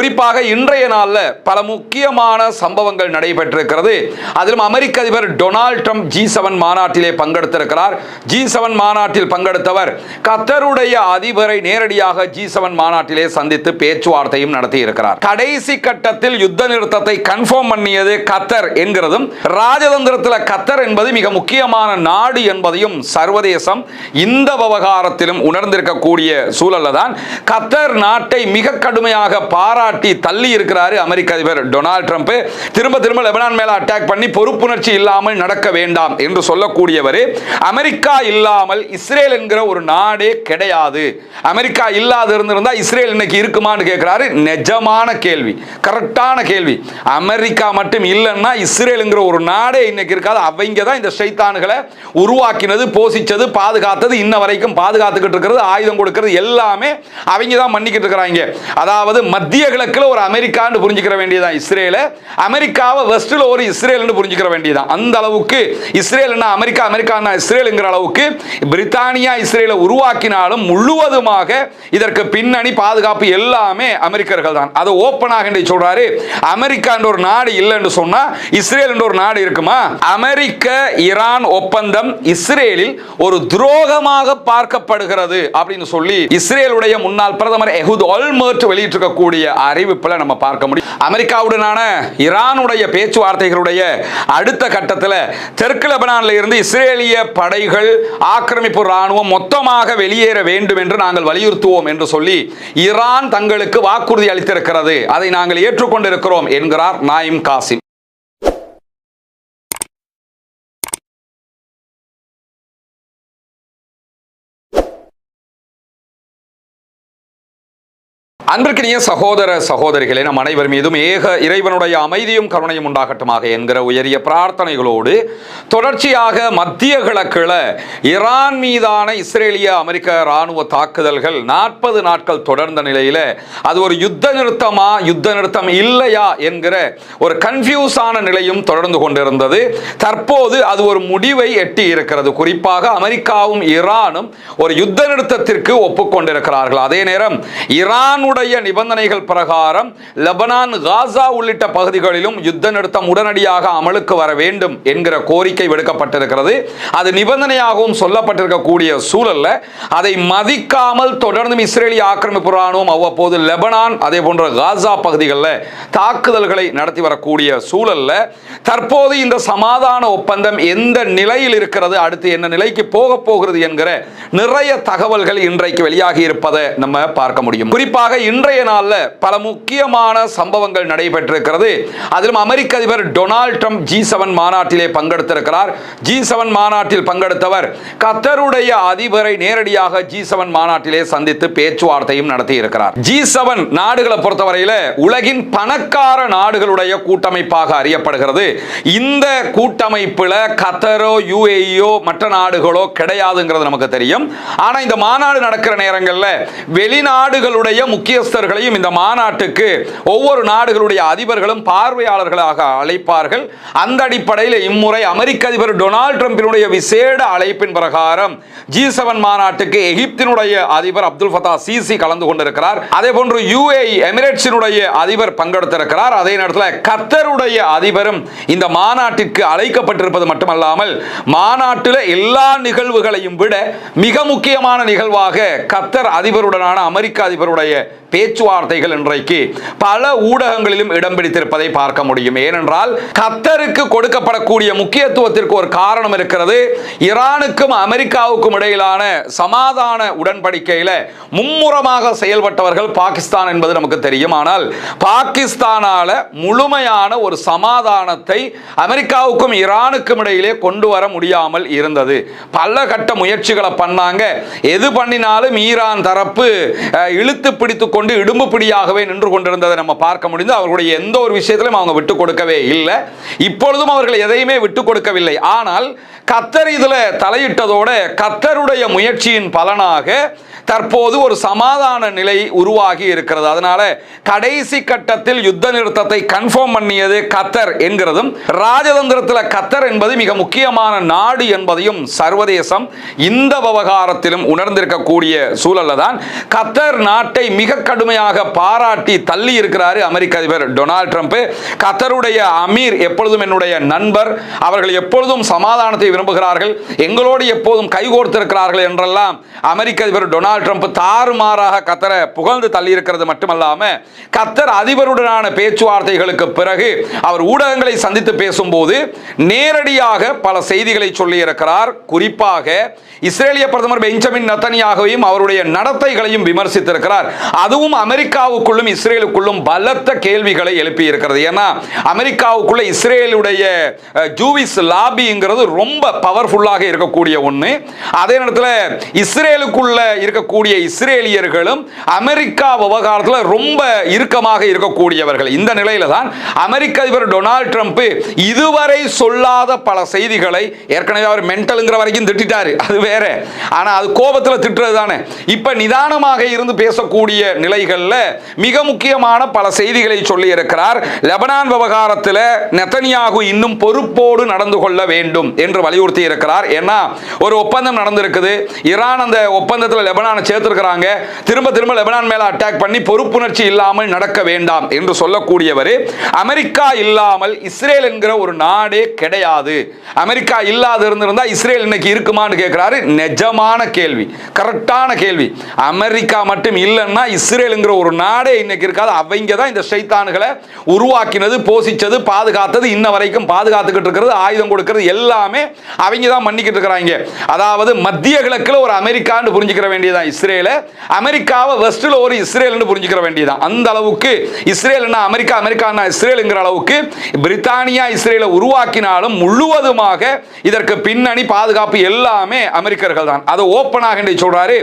குறிப்பாக இன்றைய நாளில் பல முக்கியமான சம்பவங்கள் நடைபெற்றிருக்கிறது. அதிலும் அமெரிக்க அதிபர் டொனால்ட் ட்ரம்ப் G7 மாநாட்டிலே பங்கெடுத்திருக்கிறார். G7 மாநாட்டில் பங்கெடுத்தவர் கத்தருடைய அதிபரை நேரடியாக G7 மாநாட்டிலே சந்தித்து பேச்சுவார்த்தையும் நடத்தி இருக்கிறார். கடைசி கட்டத்தில் யுத்த நிறுத்தத்தை கன்ஃபார்ம் பண்ணியது கத்தர் என்கிறதும், ராஜதந்திரத்தில் கத்தர் என்பது மிக முக்கியமான நாடு என்பதையும் சர்வதேசம் இந்த விவகாரத்திலும் உணர்ந்திருக்கக்கூடிய சூழல்ல தான் கத்தர் நாட்டை மிக கடுமையாக பாராட்டி தள்ளி இருக்கிறார் அமெரிக்க அதிபர் டொனால்ட் ட்ரம்ப். திரும்ப திரும்ப லெபனான் மேல அட்டாக் பண்ணி பொறுப்புணர்ச்சி இல்லாமல் நடக்க வேண்டாம் என்று சொல்லக்கூடியவர், அமெரிக்கா இல்லாமல் இஸ்ரேல் என்கிற ஒரு நாடே கிடையாது, அமெரிக்கா இல்லாத இருந்திருந்தா இஸ்ரேல் இன்னைக்கு இருக்குமான்னு கேட்கிறாரு. நிஜமான கேள்வி, கரெக்டான கேள்வி. அமெரிக்கா மட்டும் இல்லைன்னா இஸ்ரேல் என்கிற ஒரு நாடே இன்னைக்கு இருக்காது. அவங்க தான் இந்த ஷைத்தான்களை உருவாக்கினது, போஷிச்சது, பாதுகாத்தது, இன்ன வரைக்கும் பாதுகாத்துக்கிட்டு இருக்கிறது, ஆயுதம் கொடுக்கிறது எல்லாமே அவங்க தான் பண்ணிக்கிட்டு இருக்கிறாங்க. அதாவது மத்திய கிழக்குல ஒரு அமெரிக்கான்னு புரிஞ்சுக்கிற வேண்டியதான் இஸ்ரேல, அமெரிக்காவை வெஸ்ட்ல ஒரு இஸ்ரேல்னு புரிஞ்சுக்கிற வேண்டியதான். அந்த அளவுக்கு இஸ்ரேல்னா அமெரிக்கா, அமெரிக்கானா இஸ்ரேல்ங்கிற அளவுக்கு பிரித்தானியா இஸ்ரேலை உருவாக்கினாலும் முழுவதுமாக இதற்கு பின்னணி பாதுகாப்பு எல்லாமே அமெரிக்கர்கள் தான். அதை ஓப்பனாக சொல்றாரு. அமெரிக்கா என்ற ஒரு நாடு இல்லைன்னு சொன்னா இஸ்ரேல் என்ற ஒரு நாடு இருக்குமா? அமெரிக்க ஈரான் ஒப்பந்தம் இஸ்ரேலில் ஒரு துரோகமாக பார்க்கப்படுகிறது அப்படின்னு சொல்லி இஸ்ரேலுடைய முன்னாள் பிரதமர் எஹூத் ஒல்மெர்ட் வெளியிட்டிருக்கக்கூடிய அறிவிப்புல நம்ம பார்க்க முடியும். அமெரிக்காவுடனான ஈரானுடைய பேச்சுவார்த்தைகளுடைய அடுத்த கட்டத்தில் தெற்கு லெபனானில் இருந்து இஸ்ரேலிய படைகள், ஆக்கிரமிப்பு ராணுவம் மொத்தமாக வெளியேற வேண்டும் என்று நாங்கள் வலியுறுத்துவோம் என்று சொல்லி ஈரான் தங்களுக்கு வாக்குறுதி அளித்திருக்கிறது. அதை நாங்கள் ஏற்றுக்கொண்டிருக்கிறோம் என்கிறார் நாயிம் காசிம். அன்பிற்கினிய சகோதர சகோதரிகளே, நம் அனைவர் மீதும் ஏக இறைவனுடைய அமைதியும் கருணையும் உண்டாகட்டுமாக என்கிற உயரிய பிரார்த்தனைகளோடு தொடர்ச்சியாக மத்திய கிழக்கில் ஈரான் மீதான இஸ்ரேலிய அமெரிக்க இராணுவ தாக்குதல்கள் 40 நாட்கள் தொடர்ந்த நிலையில் அது ஒரு யுத்த நிறுத்தமா, யுத்த நிறுத்தம் இல்லையா என்கிற ஒரு கன்ஃபியூஸான நிலையும் தொடர்ந்து கொண்டிருந்தது. தற்போது அது ஒரு முடிவை எட்டி இருக்கிறது. குறிப்பாக அமெரிக்காவும் ஈரானும் ஒரு யுத்த நிறுத்தத்திற்கு ஒப்புக்கொண்டிருக்கிறார்கள். அதே நேரம் ஈரானுடைய நிபந்தனைகள் பிரகாரம் லெபனான், காசா உள்ளிட்ட பகுதிகளிலும் யுத்த நிறுத்தம் உடனடியாக அமலுக்கு வர வேண்டும் என்கிற கோரிக்கை விடுக்கப்பட்டிருக்கிறது. அது நிபந்தனையாகவும் சொல்லப்பட்டிருக்கக்கூடிய சூழல்ல அதை மதிக்காமல் தொடர்ந்து இஸ்ரேலிய ஆக்கிரமிப்பு ராணுவம் அவ்வப்போது லெபனான் அதே போன்ற காசா பகுதிகளில் தாக்குதல்களை நடத்தி வரக்கூடிய சூழல்ல தற்போது இந்த சமாதான ஒப்பந்தம் எந்த நிலையில் இருக்கிறது, அடுத்து என்ன நிலைக்கு போக போகிறது என்கிற நிறைய தகவல்கள் இன்றைக்கு வெளியாகி இருப்பதை நம்ம பார்க்க முடியும். குறிப்பாக இன்றைய நாளில் பல முக்கியமான சம்பவங்கள் நடைபெற்றிருக்கிறது. அதிலும் அமெரிக்க அதிபர் டொனால்ட் ட்ரம்ப் G7 மாநாட்டிலே பங்கெடுத்திருக்கிறார். G7 மாநாட்டில் பங்கெடுத்தவர் கத்தருடைய அதிபரை நேரடியாக G7 மாநாட்டிலே சந்தித்து பேச்சுவார்த்தையும் நடத்தி இருக்கிறார். G7 நாடுகளை பொறுத்தவரையில் உலகின் பணக்கார நாடுகளுடைய கூட்டமைப்பாக அறியப்படுகிறது. இந்த கூட்டமைப்பில் கத்தரோ, UAE மற்ற நாடுகளோ கிடையாதுங்கிறது நமக்கு தெரியும். ஆனால் இந்த மாநாடு நடக்கிற நேரங்களில் வெளிநாடுகளுடைய முக்கியஸ்தர்களையும் இந்த மாநாட்டுக்கு ஒவ்வொரு நாடுகளுடைய அதிபர்களும் பார்வையாளர்களாக அழைப்பார்கள். அந்த அடிப்படையில் இம்முறை அமெரிக்க அதிபர் டொனால்ட் ட்ரம்பினுடைய விசேட அழைப்பின் பிரகாரம் G7 மாநாட்டுக்கு எகிப்தினுடைய அதிபர் அப்துல் ஃபத்தா சிசி கலந்து கொண்டிருக்கிறார். அதே போன்று UAE எமிரேட்ஸினுடைய அதிபர் பங்கெடுத்திருக்கிறார். அதே நேரத்தில் கத்தருடைய அதிபரும் இந்த மாநாட்டிற்கு அழைக்கப்பட்டிருப்பது மட்டுமல்லாமல் மாநாட்டில் எல்லா நிகழ்வுகளையும் விட மிக முக்கியமான நிகழ்வாக கத்தர் அதிபருடனான அமெரிக்க அதிபருடைய பேச்சுவார்த்தைகள் இன்றைக்கு பல ஊடகங்களிலும் இடம் பிடித்திருப்பதை பார்க்க முடியும். ஏனென்றால் கத்தருக்கு கொடுக்கப்படக்கூடிய முக்கியத்துவத்திற்கு ஒரு காரணம் இருக்கிறது. ஈரானுக்கும் அமெரிக்காவுக்கும் இடையிலான சமாதான உடன்படிக்கையில் மும்முரமாக செயல்பட்டவர்கள் பாகிஸ்தான் என்பது நமக்கு தெரியும். ஆனால் பாகிஸ்தானால முழுமையான ஒரு சமாதானத்தை அமெரிக்காவுக்கும் ஈரானுக்கும் இடையிலே கொண்டு வர முடியாமல் இருந்தது. பல கட்ட முயற்சிகளை பண்ணாங்க. எது பண்ணினாலும் ஈரான் தரப்பு இழுத்து பிடித்து கொண்டு இடும்பு பிடியாகவே நின்று கொண்டிருந்ததை நம்ம பார்க்க முடிந்தது. அவர்களுடைய எந்த ஒரு விஷயத்திலும் அவங்க விட்டு கொடுக்கவே இல்லை. இப்பொழுதும் அவர்கள் எதையுமே விட்டு கொடுக்கவில்லை. ஆனால் கத்தர் இதுல தலையிட்டதோட கத்தருடைய முயற்சியின் பலனாக தற்போது ஒரு சமாதான நிலை உருவாகி இருக்கிறது. அதனால கடைசி கட்டத்தில் யுத்த நிறுத்தத்தை கன்ஃபார்ம் பண்ணியது கத்தர் என்கிறதும், ராஜதந்திரத்தில் கத்தர் என்பது மிக முக்கியமான நாடு என்பதையும் சர்வதேசம் இந்த விவகாரத்திலும் உணர்ந்திருக்கக்கூடிய சூழல்ல தான் கத்தர் நாட்டை மிக கடுமையாக பாராட்டி தள்ளி இருக்கிறாரு அமெரிக்க அதிபர் டொனால்ட் ட்ரம்ப். கத்தருடைய அமீர் எப்பொழுதும் என்னுடைய நண்பர், அவர்கள் எப்பொழுதும் சமாதானத்தை விரும்புகிறார்கள், எங்களோடு எப்போதும் கைகோர்த்திருக்கிறார்கள் என்றெல்லாம் அமெரிக்க அதிபர் டொனால்ட் ட்ரம்ப் தாறுமாறாக கத்தரை புகழ்ந்து தள்ளி இருக்கிறது மட்டுமல்லாம, கத்தர் அதிபருடனான பேச்சுவார்த்தைகளுக்கு பிறகு அவர் ஊடகங்களை சந்தித்து பேசும்போது நேரடியாக பல செய்திகளை சொல்லி இருக்கிறார். குறிப்பாக இஸ்ரேலிய பிரதமர் பெஞ்சமின் நெதன்யாகுவையும் அவருடைய நடத்தைகளையும் விமர்சித்திருக்கிறார். அதுவும் அமெரிக்காவுக்குள்ளும் இஸ்ரேலுக்குள்ளும் பலத்த கேள்விகளை எழுப்பி இருக்கிறது. ஏன்னா அமெரிக்காவுக்குள்ள இஸ்ரேலுடைய ஜூவிஸ் லாபிங்கிறது ரொம்ப பவர்ஃபுல்லாக இருக்கக்கூடிய ஒன்று. அதே நேரத்தில் இஸ்ரேலுக்குள்ள இருக்கக்கூடிய இஸ்ரேலியர்களும் அமெரிக்கா விவகாரத்தில் ரொம்ப இறுக்கமாக இருக்கக்கூடியவர்கள். இந்த நிலையில தான் அமெரிக்க அதிபர் டொனால்ட் ட்ரம்ப் இதுவரை சொல்லாத பல செய்திகளை, ஏற்கனவே அவர் மென்டல்ங்கிற வரைக்கும் திட்டாரு, அது வேற, ஆனா அது கோபத்தில் திட்டுறது தானே. இப்ப நிதானமாக இருந்து பேசக்கூடிய நிலைகள்ல மிக முக்கியமான பல செய்திகளை சொல்லி இருக்கிறார். லெபனான் விவகாரத்தில் நெதன்யாகு இன்னும் பொறுப்போடு நடந்து கொள்ள வேண்டும் என்று வலியுறுத்தி இருக்கிறார். ஏன்னா ஒரு ஒப்பந்தம் நடந்திருக்குது, ஈரான் அந்த ஒப்பந்தத்தில் லெபனானை சேர்த்திருக்கிறாங்க, திரும்ப திரும்ப லெபனான் மேல அட்டாக் பண்ணி பொறுப்புணர்ச்சி இல்லாமல் நடக்க வேண்டாம் என்று சொல்லக்கூடியவர், அமெரிக்கா இல்லாமல் இஸ்ரேல் என்கிற ஒரு நாடே கிடையாது, அமெரிக்கா இல்லாத இருந்திருந்தா இஸ்ரேல் இன்னைக்கு இருக்குமான்னு கேட்கிறாரு. நிஜமான கேள்வி, கரெக்டான கேள்வி. அமெரிக்கா மட்டும் இல்லைன்னா இஸ்ரேலுங்கிற ஒரு நாடே இன்னைக்கு இருக்காது. அவங்க தான் இந்த ஷைத்தான்களை உருவாக்கினது, போஷிச்சது, பாதுகாத்தது, இன்ன வரைக்கும் பாதுகாத்துக்கிட்டு இருக்கிறது, ஆயுதம் கொடுக்கிறது எல்லாமே அவங்க தான் பண்ணிக்கிட்டு இருக்கிறாங்க. அதாவது மத்திய கிழக்கில் ஒரு அமெரிக்கான்னு புரிஞ்சுக்கிற வேண்டியதான் இஸ்ரேலை, அமெரிக்காவை வெஸ்ட்ல ஒரு இஸ்ரேல்னு புரிஞ்சுக்கிற வேண்டியதான். அந்த அளவுக்கு இஸ்ரேல்னா அமெரிக்கா, அமெரிக்கானா இஸ்ரேலுங்கிற அளவுக்கு பிரித்தானியா இஸ்ரேலை உருவாக்கினாலும் முழுவதுமாக இதற்கு பின்னணி பாதுகாப்பு எல்லாமே அமெரிக்கர்கள் தான். அதை ஓப்பனாக சொல்றாரு.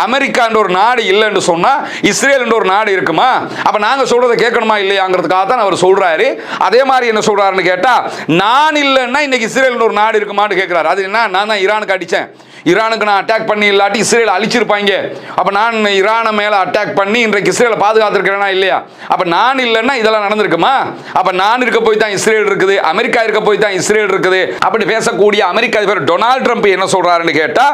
அமெரிக்கா என்ற ஒரு நாடு இல்லைன்னு சொன்னா இஸ்ரேல் என்ற ஒரு நாடு இருக்குமா? அப்ப நாங்க சொல்றதை கேட்கணுமா இல்லையாங்கிறதுக்காக தான் அவர் சொல்றாரு. அதே மாதிரி என்ன சொல்றாருன்னு கேட்டா, நான் இல்லைன்னா இன்னைக்கு இஸ்ரேல் என்ற ஒரு நாடு இருக்குமான்னு கேட்கிறாரு. அது என்ன, நான் தான் ஈரானுக்கு அடிச்சேன், ஈரானுக்கு நான் அட்டாக் பண்ணி இல்லாட்டி இஸ்ரேல் அழிச்சிருப்பாங்க, அப்ப நான் ஈரானை மேல அட்டாக் பண்ணி இன்றைக்கு இஸ்ரேலை பாதுகாத்திருக்கிறேனா இல்லையா? அப்ப நான் இல்லைன்னா இதெல்லாம் நடந்திருக்குமா? அப்ப நான் இருக்க போய் தான் இஸ்ரேல் இருக்குது, அமெரிக்கா இருக்க போய் தான் இஸ்ரேல் இருக்குது அப்படி பேசக்கூடிய அமெரிக்க அதிபர் டொனால்ட் ட்ரம்ப் என்ன சொல்றாருன்னு கேட்டா,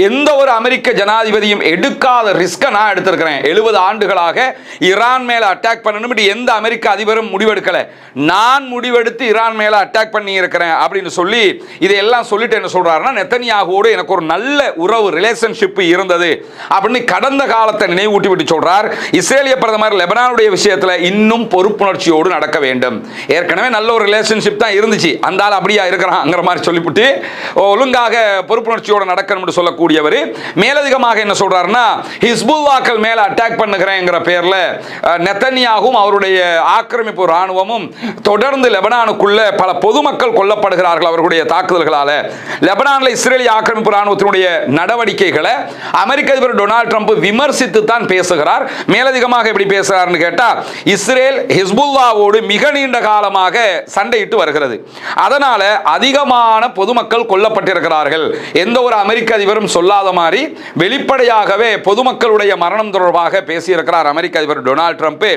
எந்த ஒரு அமெரிக்க ஜனாதிபதியும் எடுக்காத ரிஸ்கை நான் எடுத்திருக்கிறேன். 70 ஆண்டுகளாக ஈரான் மேல அட்டாக் பண்ணணும் எந்த அமெரிக்க அதிபரும் முடிவெடுக்கல, நான் முடிவெடுத்து ஈரான் மேல அட்டாக் பண்ணி இருக்கிறேன் அப்படின்னு சொல்லி இதெல்லாம் சொல்லிட்டு என்ன சொல்றாருன்னா, நெதன்யாகுவோடு எனக்கு ஒரு நல்ல உறவு ரிலேஷன்ஷிப் இருந்தது அப்படின்னு கடந்த காலத்தை நினைவூட்டி விட்டு சொல்றார். இஸ்ரேலிய பிரதமர் லெபனானுடைய விஷயத்துல இன்னும் பொறுப்புணர்ச்சியோடு நடக்க வேண்டும். ஏற்கனவே நல்ல ஒரு ரிலேஷன்ஷிப் தான் இருந்துச்சு, அந்த ஆள் அப்படியா இருக்கிறாங்கிற மாதிரி சொல்லிவிட்டு ஒழுங்காக பொறுப்புணர்ச்சியோடு நடக்கணும்னு சொல்லக்கூடியவர் மேலதிகமாக என்ன சொல்றாருன்னா, ஹிஸ்புல்லாக்கள் மேல அட்டாக் பண்ணுகிறேங்கிற பேர்ல நெதன்யாகும் அவருடைய ஆக்கிரமிப்பு ராணுவமும் தொடர்ந்து லெபனானுக்குள்ள பல பொதுமக்கள் கொல்லப்படுகிறார்கள் அவர்களுடைய தாக்குதல்களால. லெபனான்ல இஸ்ரேலிய ஆக்கிரமிப்பு ராணுவத்தினுடைய நடவடிக்கைகளை அமெரிக்க அதிபர் டொனால்ட் ட்ரம்ப் விமர்சித்து தான் பேசுகிறார். மேலதிகமாக எப்படி பேசுகிறார்னு கேட்டா, இஸ்ரேல் ஹிஸ்புல்லாவோடு மிக நீண்ட காலமாக சண்டையிட்டு வருகிறது, அதனால அதிகமான பொதுமக்கள் கொல்லப்பட்டிருக்கிறார்கள். எந்த ஒரு அமெரிக்க அதிபரும் சொல்லாத மாதிரி வெளிப்படையாகவே பொதுமக்களுடைய மரணம் தொடர்பாக பேசியிருக்கிறார் அமெரிக்க அதிபர் டொனால்ட் ட்ரம்ப்.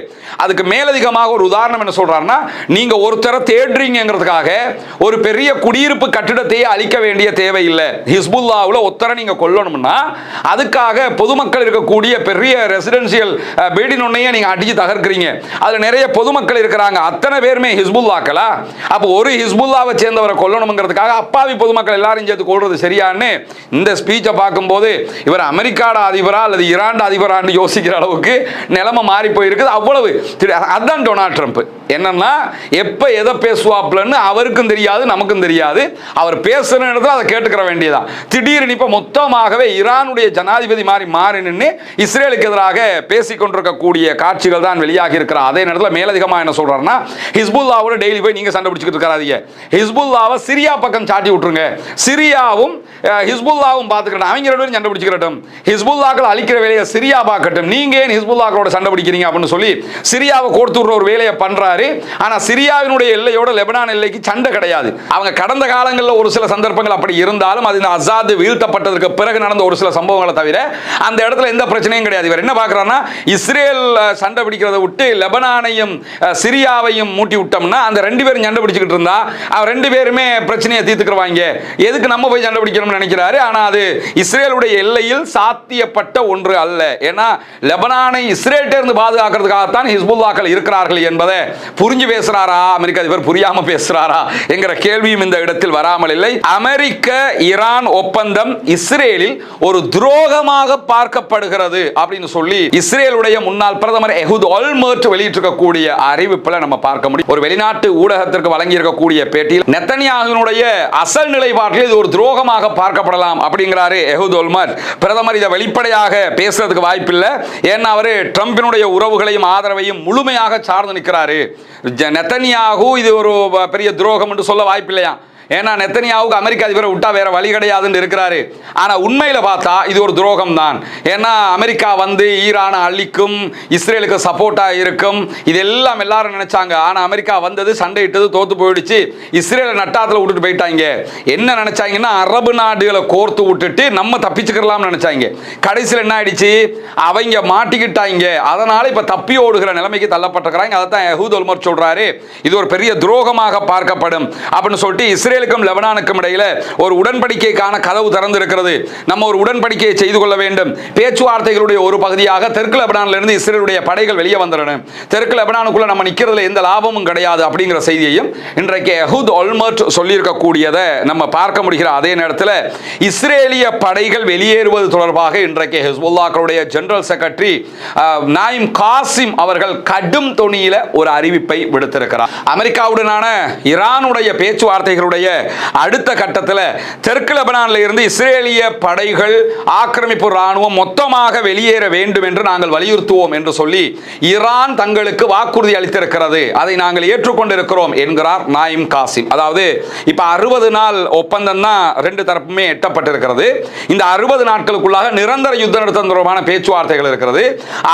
அதுக்கு மேலதிகமாக ஒரு உதாரணம் என்ன சொல்றாருன்னா, நீங்க ஒருத்தரை தேடுறீங்கிறதுக்காக ஒரு பெரிய குடியிருப்பு கட்டிடத்தையே அழிக்க வேண்டிய தேவை இல்லை. ஹிஸ்புல்லாவுல ஒத்தரை நீங்க கொல்லணும்னா அதுக்காக பொதுமக்கள் இருக்கக்கூடிய பெரிய ரெசிடென்சியல் பில்டிங் ஒன்னையே நீங்க அடிச்சு தகர்க்கிறீங்க, அதுல நிறைய பொதுமக்கள் இருக்கிறாங்க, அத்தனை பேருமே ஹிஸ்புல்லாக்களா? அப்போ ஒரு ஹிஸ்புல்லாவை சேர்ந்தவரை கொல்லணுங்கிறதுக்காக அப்பாவி பொதுமக்கள் எல்லாரும் சேர்த்து கொள்றது சரியான்னு இந்த ஸ்பீச்சை பார்க்கும்போது இவர் அமெரிக்காட அதிபரா அல்லது ஈரான் அதிபரான்னு யோசிக்கிற அளவுக்கு நிலைமை மாறி போயிருக்குது. அவ்வளவு அதுதான் டொனால்ட் ட்ரம்ப். என்னன்னா எப்ப எதை பேசுவாப்லன்னு அவருக்கும் தெரியாது, நமக்கும் தெரியாது. அவர் பேசுற இடத்துல அதை கேட்டுக்கிற வேண்டியதான். திடீர்னு இப்ப மொத்தமாகவே ஈரானுடைய ஜனாதிபதி மாறி நின்று இஸ்ரேலுக்கு எதிராக பேசிக் கொண்டிருக்கக்கூடிய காட்சிகள் தான் வெளியாகி இருக்கிறார். அதே நேரத்தில் மேலதிகமா என்ன சொல்றாருன்னா, ஹிஸ்புல்லாவோட டெய்லி போய் நீங்க சண்டை பிடிச்சிட்டு இருக்காதீங்க, ஹிஸ்புல்லாவை சிரியா பக்கம் சாட்டி விட்டுருங்க, சிரியாவும் ஹிஸ்புல்லாவும் பார்த்துக்கிட்டோம், அவங்க 2 பேரும் சண்டை பிடிச்சிக்கிட்டோம், ஹிஸ்புல்லாக்கள் அழிக்கிற வேலையை சிரியா பார்க்கட்டும், நீங்க ஏன் ஹிஸ்புல்லாக்களோட சண்டை பிடிக்கிறீங்க அப்படின்னு சொல்லி சிரியாவை கோர்த்து விடுற ஒரு வேலையை பண்றாரு. ஆனா சிரியாவினுடைய எல்லையோட லெபனான் எல்லைக்கு சண்டை கிடையாது. அவங்க கடந்த காலங்களில் ஒரு சில சந்தர்ப்பங்கள் அப்படி இருந்தாலும் அது இந்த அசாத் வீழ்த்தப்பட்டதற்கு பிறகு நடந்த ஒரு சில சம்பவங்களை தவிர அந்த இடத்துல எந்த பிரச்சனையும் கிடையாது. இவர் என்ன பார்க்கறாருன்னா, இஸ்ரேல் சண்டை பிடிக்கிறத விட்டு லெபனானையும் சிரியாவையும் மூட்டி விட்டோம்னா அந்த 2 பேரும் சண்டை பிடிச்சிக்கிட்டு இருந்தா அவர் 2 பேருமே பிரச்சனையை தீர்த்துக்குவாங்க, எதுக்கு நம்ம போய் சண்டை பிடிக்கணும்னு நினைக்கிறாரு. ஆனா அது இஸ்ரேலுடைய எல்லையில் சாத்தியப்பட்ட ஒன்று அல்ல. ஏன்னா லெபனான் ஈரானை இஸ்ரேலிலிருந்து பாதுகாக்கிறதுக்காகத்தான் ஹிஸ்புல்லாக்கள் இருக்கிறார்கள் என்பதை புரிஞ்சு பேசுறாரா அமெரிக்க அதிபர், புரியாம பேசுறாரா என்கிற கேள்வியும் இந்த இடத்தில் வராமல் இல்லை. அமெரிக்க ஈரான் ஒப்பந்தம் இஸ்ரேலில் ஒரு துரோகமாக பார்க்கப்படுகிறது அப்படின்னு சொல்லி இஸ்ரேலுடைய முன்னாள் பிரதமர் எஹூத் ஒல்மெர்ட் வெளியிட்டிருக்கக்கூடிய அறிவிப்புல நம்ம பார்க்க முடியும். ஒரு வெளிநாட்டு ஊடகத்திற்கு வழங்கி இருக்கக்கூடிய பேட்டியில் நெத்தன்யாகுவினுடைய அசல் நிலைப்பாட்டில் இது ஒரு துரோகமாக பார்க்கப்படலாம் அப்படிங்கிறாரு எஹூத் ஒல்மெர்ட். பிரதமர் இதை வெளிப்படையாக பேசுறதுக்கு வாய்ப்பில்லை. ஏன்னா அவரு ட்ரம்பினுடைய உறவுகளையும் ஆதரவையும் முழுமையாக சார்ந்து நிற்கிறாரு. நெத்தன்யாகு இது ஒரு பெரிய துரோகம் என்று சொல்ல வாய்ப்பில்லையா? ஏன்னா நெத்தன்யாவுக்கு அமெரிக்க அதிபரை விட்டா வேற வழி கிடையாதுன்னு இருக்கிறாரு. ஆனா உண்மையில பார்த்தா இது ஒரு துரோகம் தான். ஏன்னா அமெரிக்கா வந்து ஈரானை அழிக்கும், இஸ்ரேலுக்கு சப்போர்ட்டா இருக்கும், இதெல்லாம் எல்லாரும் நினைச்சாங்க. ஆனா அமெரிக்கா வந்தது, சண்டை இட்டது, தோத்து போயிடுச்சு, இஸ்ரேலை நட்டாத்துல விட்டுட்டு போயிட்டாங்க. என்ன நினைச்சாங்கன்னா அரபு நாடுகளை கோர்த்து விட்டுட்டு நம்ம தப்பிச்சுக்கலாம் நினைச்சாங்க. கடைசியில் என்ன ஆயிடுச்சு, அவங்க மாட்டிக்கிட்டாங்க. அதனால இப்ப தப்பி ஓடுகிற நிலைமைக்கு தள்ளப்பட்டிருக்கிறாங்க. அதைத்தான் எஹூத் ஒல்மெர்ட் சொல்றாரு, இது ஒரு பெரிய துரோகமாக பார்க்கப்படும் அப்படின்னு சொல்லிட்டு இஸ்ரேல் லெபனானுக்கும் இடையில ஒரு உடன்படிக்கைக்கான கதவு திறந்து இருக்கிறது. நம்ம ஒரு உடன்படிக்கையை செய்து கொள்ள வேண்டும். பேச்சுவார்த்தைகளுடைய ஒரு பகுதியாக தெற்கு லெபனானில் இருந்து இஸ்ரேலுடைய படைகள் வெளியே வந்துடணும். தெற்கு லெபனானுக்குள்ள நம்ம நிக்கிறதுல எந்த லாபமும் கிடையாது அப்படிங்கிற செய்தியையும் இன்றைக்கு எஹூத் ஒல்மெர்ட் சொல்லியிருக்கக்கூடியதை நம்ம பார்க்க முடிகிற அதே நேரத்தில் இஸ்ரேலிய படைகள் வெளியேறுவது தொடர்பாக இன்றைக்கு ஹிஸ்புல்லாக்களுடைய ஜெனரல் செக்ரட்டரி நாயிம் காசிம் அவர்கள் கடும் தொனியில ஒரு அறிவிப்பை விடுத்திருக்கிறார். அமெரிக்காவுடனான ஈரானுடைய பேச்சுவார்த்தைகளுடைய அடுத்த கட்டத்தில் தெற்கு லெபனானில் இருந்து இஸ்ரேலிய படைகள் ஆக்கிரமிப்பு ராணுவம் மொத்தமாக வெளியேற வேண்டும் என்று நாங்கள் வலியுறுத்துவோம் என்று சொல்லி ஈரான் தங்களுக்கு வாக்குறுதி அளித்திருக்கிறது. அதை நாங்கள் ஏற்றுக்கொண்டிருக்கிறோம் என்கிறார் நாயிம் காசிம். அதாவது இப்ப 60 நாள் ஒப்பந்தம் தான் ரெண்டு தரப்புமே எட்டப்பட்டிருக்கிறது. இந்த 60 நாட்களுக்குள்ளாக நிரந்தர யுத்த நிறுத்தம் தொடர்பான பேச்சுவார்த்தைகள் இருக்கிறது.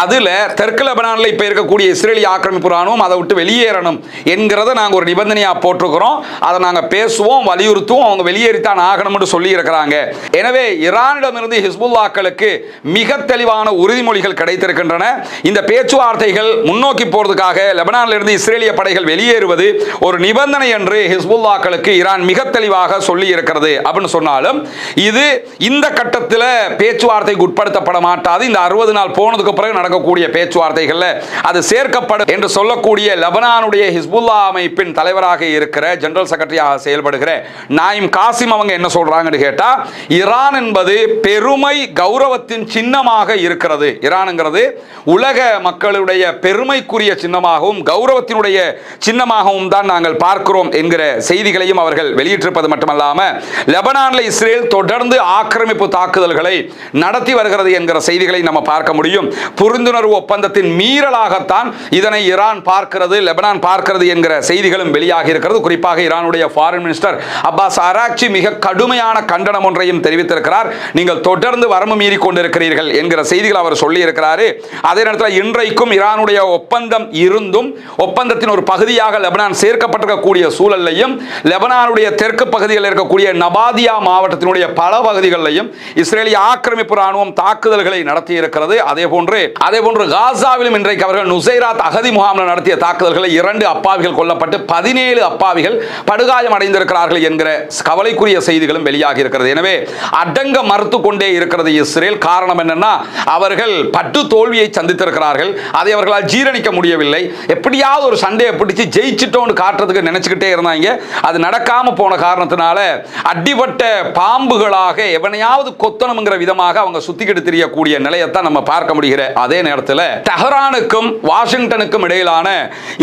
அதுல தெற்கு லெபனானில் இப்ப இருக்கக்கூடிய இஸ்ரேலிய ஆக்கிரமிப்பு ராணுவம் அதை விட்டு வெளியேறணும் என்கிறத நாங்கள் ஒரு நிபந்தனையா போட்டிருக்கிறோம். அதை நாங்கள் பேசுவோம், வலியுறுத்துவோம், அவங்க வெளியேறித்தான் ஆகணும்னு சொல்லி இருக்கிறாங்க. எனவே ஈரானிடமிருந்து ஹிஸ்புல்லாக்களுக்கு மிக தெளிவான உறுதிமொழிகள் கிடைத்திருக்கின்றன. இந்த பேச்சுவார்த்தைகள் முன்னோக்கி போறதுக்காக லெபனானில் இருந்து இஸ்ரேலிய படைகள் வெளியேறுவது ஒரு நிபந்தனை என்று ஹிஸ்புல்லாக்களுக்கு ஈரான் மிக தெளிவாக சொல்லி இருக்கிறது அப்படின்னு சொன்னாலும் இது இந்த கட்டத்தில் பேச்சுவார்த்தைக்கு உட்படுத்தப்பட மாட்டாது. இந்த 60 நாள் போனதுக்கு பிறகு நடக்கக்கூடிய பேச்சுவார்த்தைகள் அது சேர்க்கப்படும் என்று சொல்லக்கூடிய லெபனானுடைய ஹிஸ்புல்லா அமைப்பின் தலைவராக இருக்கிற ஜெனரல் செக்ரட்டரியாக செயல்படுகிற நாயிம் காசிம் அவங்க என்ன சொல்றாங்கன்னு கேட்டா, ஈரான் என்பது பெருமை கௌரவத்தின் சின்னமாக இருக்கிறது. ஈரான்ங்கிறது உலக மக்களுடைய பெருமைக்குரிய சின்னமாகவும் கௌரவத்தினுடைய சின்னமாகவும் தான் நாங்கள் பார்க்கிறோம் என்கிற செய்திகளையும் அவர்கள் வெளியிட்டிருப்பது மட்டுமல்லாம லெபனானில் இஸ்ரேல் தொடர்ந்து ஆக்கிரமிப்பு தாக்குதல்களை நடத்தி வருகிறது என்கிற செய்திகளை நம்ம பார்க்க முடியும். புரிந்துணர்வு ஒப்பந்தத்தின் மீறலாகத்தான் இதனை ஈரான் பார்க்கிறது, லெபனான் பார்க்கிறது என்கிற செய்திகளும் வெளியாகி இருக்கிறது. குறிப்பாக ஈரானுடைய ஃபாரின் மினிஸ்டர் அப்பாஸ் அராக்சி மிக கடுமையான கண்டனம் ஒன்றையும் தெரிவித்திருக்கிறார். நீங்கள் தொடர்ந்து வரம்பு மீறி கொண்டிருக்கிறீர்கள் என்கிற செய்திகள் அவர் சொல்லி இருக்கிறார். அதே நேரத்தில் இன்றைக்கும் ஈரானுடைய ஒப்பந்தம் இருந்தும் ஒப்பந்தத்தின் ஒரு பகுதியாக லெபனான் சேர்க்கப்பட்டிருக்கக்கூடிய சூழலையும் லெபனானுடைய தெற்கு பகுதிகளில் இருக்கக்கூடிய நபாதியா மாவட்டத்தினுடைய பல பகுதிகளிலையும் இஸ்ரேலிய ஆக்கிரமிப்பு ராணுவம் தாக்குதல்களை நடத்தி இருக்கிறது. அதே போன்று காசாவிலும் இன்றைக்கு அவர்கள் நுசைராத் அகதி முகாமில் நடத்திய தாக்குதல்களை 2 அப்பாவிகள் கொல்லப்பட்டு 17 அப்பாவிகள் படுகாயம் அடைந்திருக்கிறார்கள் என்கிற கவலைக்குரிய செய்திகளும் வெளியாகி இருக்கிறது. எனவே அடங்க மறுத்து கொண்டே இருக்கிறது இஸ்ரேல். காரணம் என்னன்னா, அவர்கள் பட்டு தோல்வியை சந்தித்திருக்கிறார்கள். அதை அவர்களால் ஜீரணிக்க முடியவில்லை. எப்படியாவது ஒரு சண்டையை பிடிச்சு ஜெயிச்சிட்டோன்னு காட்டுறதுக்கு நினைச்சுக்கிட்டே இருந்தாங்க. அது நடக்காம போன காரணத்தினால அடிபட்ட பாம்புகளாக எவனையாவது கொத்தணுங்கிற விதமாக அவங்க சுத்திக்கிட்டு தெரியக்கூடிய நிலையத்தான் நம்ம பார்க்க முடிகிற அதே நேரத்தில் தெஹரானுக்கும் வாஷிங்டனுக்கும் இடையிலான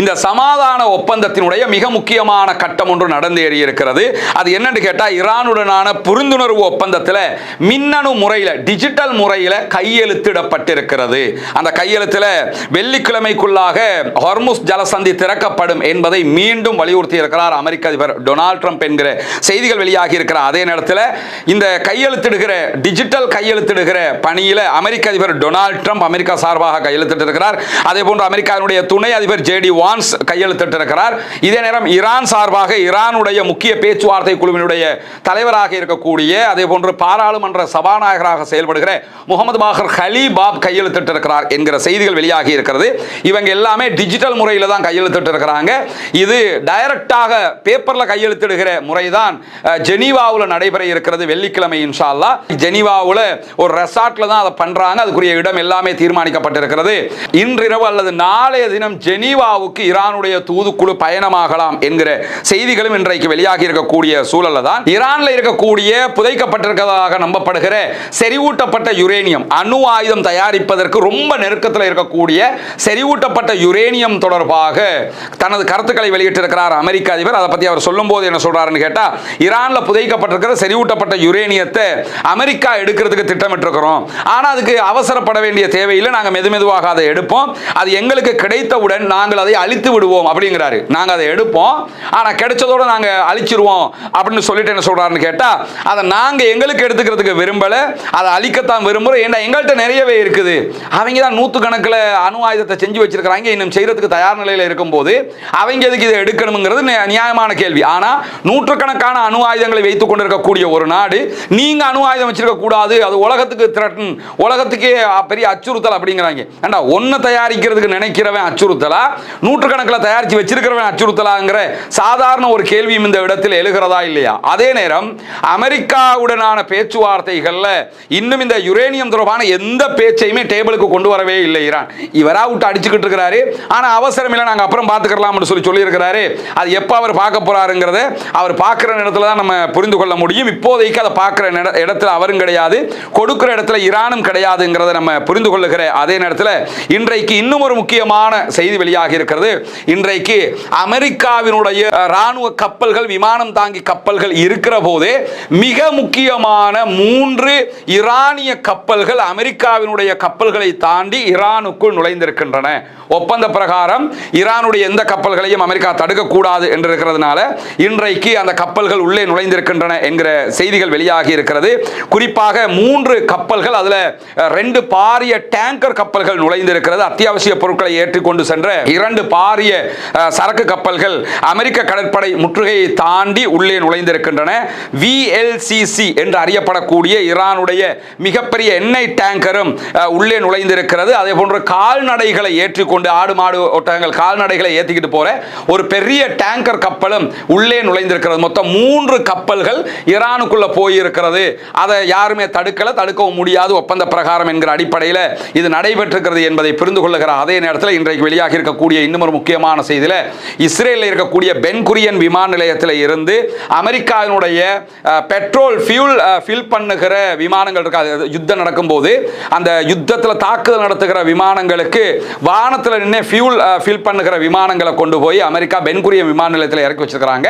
இந்த சமாதான ஒப்பந்தத்தினுடைய மிக முக்கியமான கட்டம் ஒன்று நடந்தேறி இருக்கிறது. அது என்னன்னு கேட்டா, ஈரானுடனான புரிந்துணர்வு ஒப்பந்தத்தில் மின்னணு முறையில் டிஜிட்டல் முறையில் கையெழுத்திடப்பட்டிருக்கிறது. அந்த கையெழுத்தில் வெள்ளிக்கிழமைக்குள்ளாக ஹார்முஸ் ஜலசந்தி திறக்கப்படும் என்பதை மீண்டும் வலியுறுத்தி இருக்கிறார் அமெரிக்க அதிபர் டொனால்ட் ட்ரம்ப் என்கிற செய்திகள் வெளியாகி இருக்கிற அதே நேரத்தில் இந்த கையெழுத்திடுகிற டிஜிட்டல் கையெழுத்திடுகிற பணியில் அமெரிக்க அதிபர் டொனால்ட் ட்ரம்ப் அமெரிக்கா சார்பாக கையெழுத்திட்டிருக்கிறார். அதே போன்று அமெரிக்காவுடைய துணை அதிபர் ஜேடி வான்ஸ் கையெழுத்திட்டிருக்கிறார். இதே நேரம் ஈரான் சார்பாக ஈரானுடைய முக்கிய முக்கிய பேச்சுவார்த்தை குழுவினுடைய தலைவராக இருக்கக்கூடிய அதே போன்று பாராளுமன்ற சபாநாயகராக செயல்படுகிற முகமது பாகர் ஹலீபாப் கையெழுத்திட்டிருக்கிறார் என்கிற செய்திகள் வெளியாகி இருக்கிறது. இவங்க எல்லாமே டிஜிட்டல் முறையில் தான் கையெழுத்திட்டு இருக்கிறாங்க. இது டைரக்டாக பேப்பர்ல கையெழுத்திடுகிற முறைதான் ஜெனீவாவில் நடைபெற இருக்கிறது வெள்ளிக்கிழமை இன்ஷா அல்லாஹ். ஜெனீவாவில் ஒரு ரெசார்ட்ல தான் அதை பண்றாங்க. அதுக்குரிய இடம் எல்லாமே தீர்மானிக்கப்பட்டிருக்கிறது. இன்றிரவு அல்லது நாளைய தினம் ஜெனீவாவுக்கு ஈரானுடைய தூதுக்குழு பயணமாகலாம் என்கிற செய்திகளும் இன்றைக்கு வெளியாகி இருக்கக்கூடிய சூழல்ல தான் ஈரான்ல இருக்கக்கூடிய புதைக்கப்பட்டிருக்கிறதாக நம்பப்படுகிற செறிவூட்டப்பட்ட யுரேனியம் அணு ஆயுதம் தயாரிப்பதற்கு ரொம்ப நெருக்கத்தில் இருக்கக்கூடிய செறிவூட்டப்பட்ட யுரேனியம் தொடர்பாக தனது கருத்துக்களை வெளியிட்டிருக்கிறார் அமெரிக்க அதிபர். அதை பத்தி அவர் சொல்லும் போது என்ன சொல்றாருன்னு கேட்டா, ஈரான்ல புதைக்கப்பட்டிருக்கிற செறிவூட்டப்பட்ட யுரேனியத்தை அமெரிக்கா எடுக்கிறதுக்கு திட்டமிட்டிருக்கிறோம். ஆனா அதுக்கு அவசரப்பட வேண்டிய தேவையில்லை, நாங்க மெதுமெதுவாக அதை எடுப்போம், அது எங்களுக்கு கிடைத்தவுடன் நாங்கள் அதை அழித்து விடுவோம் அப்படிங்கிறாரு. நாங்க அதை எடுப்போம், ஆனா கிடைச்சதோட நாங்க அழிச்சிருவோம் அப்படின்னு சொல்லிட்டு என்ன சொல்றாருன்னு கேட்டா, அதை நாங்க எங்களுக்கு எடுத்துக்கிறதுக்கு விரும்பல, அதை அழிக்கத்தான் விரும்புறோம். ஏன்னா எங்கள்கிட்ட நிறையவே இருக்குது. அவங்க தான் நூற்றுக்கணக்கில் அணு ஆயுதத்தை செஞ்சு வச்சிருக்கிறாங்க, இன்னும் செய்யறதுக்கு தயார் நிலையில் இருக்கும்போது அவங்க எதுக்கு இதை எடுக்கணுங்கிறது நியாயமான கேள்வி. ஆனா நூற்றுக்கணக்கான அணு ஆயுதங்களை வைத்துக் கொண்டிருக்கக்கூடிய ஒரு நாடு நீங்க அணு ஆயுதம் வச்சிருக்க கூடாது, அது உலகத்துக்கு த்ரெட்டன், உலகத்துக்கே பெரிய அச்சுறுத்தல் அப்படிங்கிறாங்க. ஏண்டா ஒன்னு தயாரிக்கிறதுக்கு நினைக்கிறவன் அச்சுறுத்தலா, நூற்றுக்கணக்கில் தயாரிச்சு வச்சிருக்கிறவன் அச்சுறுத்தலாங்கிற சாதாரண ஒரு கேள்வியும் இந்த இடத்தில் எழுகிறதா இல்லையா? அதே நேரம் அமெரிக்காவுடனான பேச்சுவார்த்தைகள்ல இன்னும் இந்த யுரேனியம் தொடர்பான எந்த பேச்சையுமே டேபிளுக்கு கொண்டு வரவே இல்லை ஈரான். இவரா விட்டு அடிச்சுக்கிட்டு இருக்கிறாரு. ஆனா அவசரம் இல்லை, நாங்க அப்புறம் பார்த்துக்கலாம்னு சொல்லி இருக்கிறாரு. அது எப்ப அவர் பார்க்க போறாருங்கிறத அவர் பார்க்கிற இடத்துல தான் நம்ம புரிந்து கொள்ள முடியும். இப்போதைக்கு அதை பார்க்கிற இடத்துல அவரும் கிடையாது, கொடுக்கிற இடத்துல ஈரானும் கிடையாதுங்கிறத நம்ம புரிந்து கொள்ளுகிற அதே நேரத்தில் இன்றைக்கு இன்னும் ஒரு முக்கியமான செய்தி வெளியாகி இருக்கிறது. இன்றைக்கு அமெரிக்காவினுடைய ராணுவ கப்பல்கள், விமானம் தாங்கி கப்பல்கள் இருக்கிற போதே மிக முக்கியமான 3 ஈரானிய கப்பல்கள் அமெரிக்காவினுடைய கப்பல்களை தாண்டி ஈரானுக்குள் நுழைந்திருக்கின்றன. ஒப்பந்த பிரகாரம் ஈரானுடைய எந்த கப்பல்களையும் அமெரிக்கா தடுக்கக்கூடாது என்று இருக்கிறதுனால இன்றைக்கு அந்த கப்பல்கள் உள்ளே நுழைந்திருக்கின்றன என்கிற செய்திகள் வெளியாகி இருக்கிறது. குறிப்பாக 3 கப்பல்கள், அதுல 2 பாரிய டேங்கர் கப்பல்கள் நுழைந்திருக்கிறது. அத்தியாவசிய பொருட்களை ஏற்றிக்கொண்டு சென்ற 2 பாரிய சரக்கு கப்பல்கள் அமெரிக்க கடற்படை முற்றுகையை தாண்டி உள்ளே நுழைந்திருக்கின்றன. VLCC என்று அறியப்படக்கூடிய ஈரானுடைய மிகப்பெரிய எண்ணெய் டேங்கரும் உள்ளே நுழைந்திருக்கிறது. அதே போன்று கால்நடைகளை ஏற்றிக்கொண்டு, ஆடு மாடு ஒட்டகங்கள் கால்நடைகளை ஏற்றிக்கிட்டு போற ஒரு பெரிய டேங்கர் கப்பலும் உள்ளே நுழைந்திருக்கிறது. மொத்தம் 3 கப்பல்கள் ஈரானுக்குள்ள போயிருக்கிறது. அதை யாருமே தடுக்கவும் முடியாது ஒப்பந்த பிரகாரம் என்கிற அடிப்படையில் இது நடைபெற்றிருக்கிறது என்பதை புரிந்து கொள்ளுகிற அதே நேரத்தில் இன்றைக்கு வெளியாக இருக்கக்கூடிய இன்னும் ஒரு முக்கியமான செய்தியில், இஸ்ரேலில் இருக்கக்கூடிய பென் குரியன் விமான நிலையத்தில் இருந்து அமெரிக்காவினுடைய பெட்ரோல் ஃபில் பண்ணுகிற விமானங்கள் இருக்காது. யுத்தம் நடக்கும் போது அந்த யுத்தத்தில் தாக்குதல் நடத்துகிற விமானங்களுக்கு வானத்தில் நின்று ஃபில் பண்ணுகிற விமானங்களை கொண்டு போய் அமெரிக்கா பென் குரியன் விமான நிலையத்தில் இறக்கி வச்சிருக்காங்க.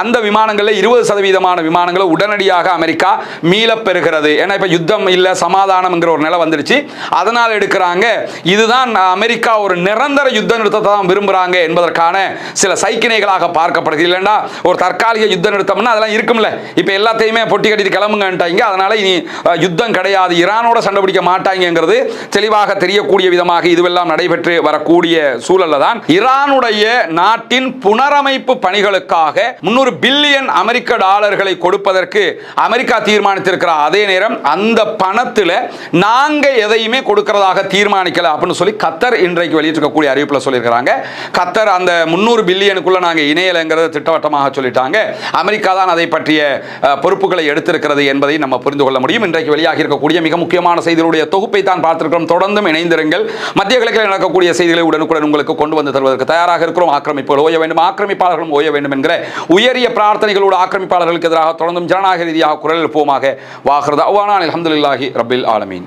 அந்த விமானங்களில் 20% விமானங்களை உடனடியாக அமெரிக்கா மீளப் பெறுகிறது. ஏன்னா இப்ப யுத்தம் இல்ல, சமாதானம்ங்கிற ஒரு நிலை வந்துருச்சு, அதனால் எடுக்கிறாங்க. இதுதான் அமெரிக்கா ஒரு நிரந்தர யுத்த நிறுத்தத்தை தான் விரும்புறாங்க என்பதற்கான சில சைக்கிணைகளாக பார்க்கப்படுது. இல்லைன்னா ஒரு தற்காலிக யுத்த நிறுத்தம்னா அதெல்லாம் இருக்கும்ல, இப்ப எல்லாத்தையுமே பொட்டி கட்டிட்டு கிளம்புங்கன்ட்டாங்க. அதனால இனி யுத்தம் கிடையாது, ஈரானோட சண்டை பிடிக்க மாட்டாங்கிறது தெளிவாக தெரியக்கூடிய விதமாக இதுவெல்லாம் நடைபெற்று வரக்கூடிய சூழல்ல தான் ஈரானுடைய நாட்டின் புனரமைப்பு பணிகளுக்காக 300 பில்லியன் அமெரிக்க டாலர்களை கொடுப்பதற்கு அமெரிக்கா தீர்மானித்திருக்கிற அதே நேரம் அந்த பணத்தில் நாங்க எதையுமே கொடுக்கிறதாக தீர்மானிக்கல அப்படின்னு சொல்லி கத்தர் இன்றைக்கு வெளியிட்டிருக்கக்கூடிய அறிவிப்பில் சொல்லியிருக்கிறாங்க. கத்தர் அந்த 300 பில்லியனுக்குள்ள நாங்க இணையலைங்கிறத திட்டவட்டமாக சொல்லிட்டாங்க. அமெரிக்கா தான் அதை பற்றிய பொறுப்புகளை எடுத்திருக்கிறது என்பதை நம்ம புரிந்து கொள்ள முடியும். இன்றைக்கு வெளியாகி இருக்கக்கூடிய மிக முக்கியமான செய்திகளுடைய தொகுப்பை தான் பார்த்திருக்கிறோம். தொடர்ந்தும் இணைந்திருங்கள். மத்திய கிழக்கில் நடக்கக்கூடிய செய்திகளை உடனுக்குடன் உங்களுக்கு கொண்டு வந்து தருவதற்கு தயாராக இருக்கிறோம். ஆக்கிரமிப்புகள் ஓய வேண்டும், ஆக்கிரமிப்பாளர்களும் ஓய வேண்டும் என்கிற உயரிய பிரார்த்தனைகளோடு ஆக்கிரமிப்பாளர்களுக்கு எதிராக தொடர்ந்தும் ஜனநாயக ரீதியாக குரல் எழுப்புவோமாக. வாஹிர் தஅவானா அல்ஹம்துலில்லாஹி ரப்பில் ஆலமீன்.